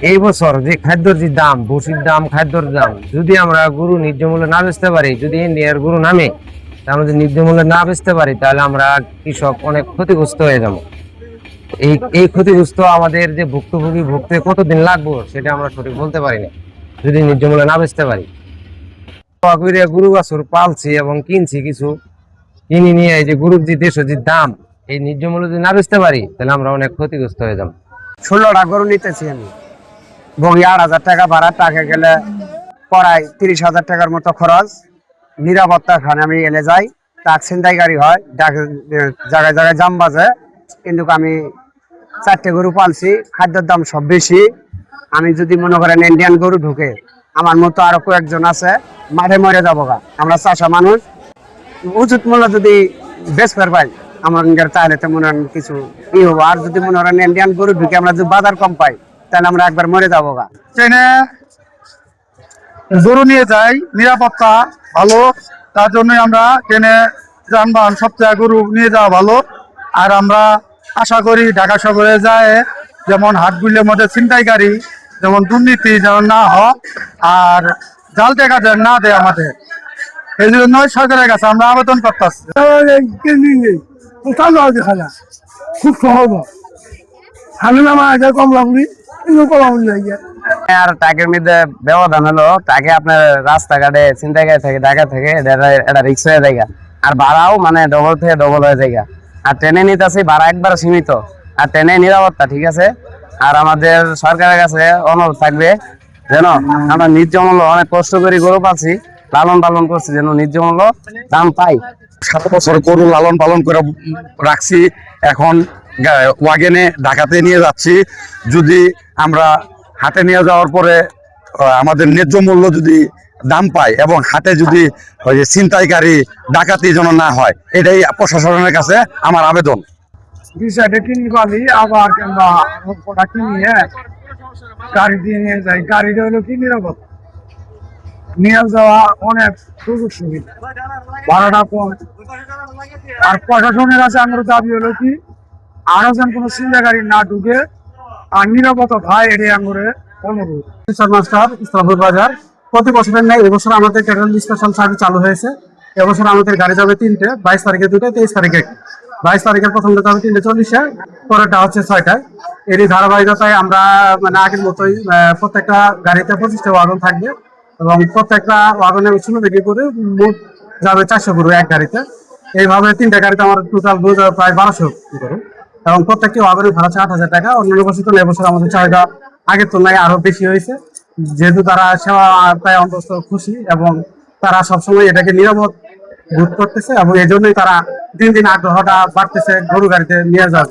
এই বছর যে খাদ্যর যে দাম, ভুসির দাম, খাদ্যর দাম, যদি আমরা গরু ন্যায্য মূল্যে না বেচতে পারি, যদি ইন্ডিয়ার গরু নামে আমরা যদি ন্যায্য মূল্যে না বেচতে পারি, তাহলে আমরা কৃষক অনেক ক্ষতিগ্রস্ত হয়ে যাবো। এই এই ক্ষতিগ্রস্ত আমাদের যে ভুক্তভোগী ভুগতে কতদিন লাগবে সেটা আমরা সঠিক বলতে পারি না, যদি ন্যায্য মূল্যে না বেচতে পারি। গরু বাছুর পালছি এবং কিনছি কিছু, কিনে নিয়ে এই যে গরুর যে দেশের যে দাম, এই ন্যায্য মূল্য যদি না বেচতে পারি তাহলে আমরা অনেক ক্ষতিগ্রস্ত হয়ে যাবো। 16টা গরু নিতেছি আমি, বগি 8,000 টাকা ভাড়া, টাকা গেলে প্রায় 30,000 টাকার মতো খরচ। নিরাপত্তা খানে আমি এলে যাই, টাক ছিনতাই গাড়ি হয়, জায়গায় জায়গায় জাম বাজে, কিন্তু আমি 4টে গরু পালছি। খাদ্যের দাম সব বেশি। আমি যদি মনে করেন ইন্ডিয়ান গরু ঢুকে, আমার মতো আরো কয়েকজন আছে, মাঠে মরে যাবো গা। আমরা চাষা মানুষ, উচিত মূল্য যদি বেশ ফের পাই আমার তাহলে তো মনে হয় কিছু ই হবো। আর যদি মনে করেন ইন্ডিয়ান গরু ঢুকে আমরা যদি বাজার কম পাই, তাহলে আমরা একবার মরে যাবো গা। ট্রেনে গরু নিয়ে যাই, নিরাপত্তা ভালো, তার জন্য আমরা ট্রেনে যানবাহন সবচেয়ে গরু নিয়ে যাওয়া ভালো। আর আমরা আশা করি ঢাকা শহরে যায় যেমন হাটগুলির মধ্যে ছিনতাইকারী যেমন দুর্নীতি যেমন না হয়, আর জাল টাকা যেন না দেয় আমাদের, এই জন্যই সরকারের কাছে আমরা আবেদন করতেছি। খুব সহজ, আমি আমার কম লাগলি কম লাগে। আর টাকের মধ্যে ব্যবধান হলো, তাকে আপনার রাস্তাঘাটে ছিনতাইকারী থেকে ঢাকা থেকে এটা রিক্স হয়ে যায়, আর ভাড়াও মানে ডবল থেকে ডবল হয়ে যায়। আর ট্রেনে নিতেছি ভাড়া একবার সীমিত, আর ট্রেনে নিরাপত্তা ঠিক আছে। আর আমাদের সরকারের কাছে অনুরোধ থাকবে যেন আমরা ন্যায্য মূল্য, অনেক কষ্ট করে গরু পাচ্ছি, লালন পালন করছি, যেন ন্যায্য মূল্য দাম পাই। 7 বছর গরু লালন পালন করে রাখছি, এখন ওয়াগেনে ঢাকাতে নিয়ে যাচ্ছি। যদি আমরা হাটে নিয়ে যাওয়ার পরে আমাদের ন্যায্য মূল্য যদি দাম পাই এবং হাটে যদি ওই যে ছিনতাইকারী ডাকাতি যেন না হয়, এটাই প্রশাসনের কাছে আমার আবেদন। আবার কিনিয়ে গাড়ি দিয়ে নিয়ে যাই, গাড়িটা হলো কি নিরাপদ, নিয়ে যাওয়া অনেক সুযোগ সুবিধা, ভাড়াটা কম। আর প্রশাসনের কাছে আমার দাবি হলো কি, আরো যেন কোনো চিন্তা গাড়ি না ঢুকে, আর নিরাপত্তা ভাই এটি আঙুরে অনুরোধ। মাস্টার ইসলামপুর বাজার, প্রতি বছরের নেই এবছর আমাদের ক্যাটারিং স্পেশাল সার্ভিস চালু হয়েছে। এবছর আমাদের গাড়ি যাবে 3টে, 22 তারিখে 2টে, 23 তারিখে 22 তারিখের প্রথমটা যাবে 3:40, পরেরটা হচ্ছে 6টায়। এরই ধারাবাহিকতায় আমরা মানে আগের মতোই প্রত্যেকটা গাড়িতে 25টা ওয়াগন থাকবে, এবং প্রত্যেকটা ওয়াগনে 16 থেকে করে মোট যাবে 400 গরু এক গাড়িতে। এইভাবে 3টে গাড়িতে আমার টোটাল গরু যাবে প্রায় 1200 গরু, এবং প্রত্যেকটি ওয়াগনের ভাড়া 8,000 টাকা। অন্যান্য বছর তো এবছর আমাদের চাহিদা আগের তুলনায় আরো বেশি হয়েছে, যেহেতু তারা সেবা পায় অন্তত খুশি, এবং তারা সবসময় এটাকে নিরাপদ বোধ করতেছে, এবং এই জন্যই তারা দিন দিন আগ্রহটা বাড়তেছে গরু গাড়িতে নিয়ে যাওয়ার।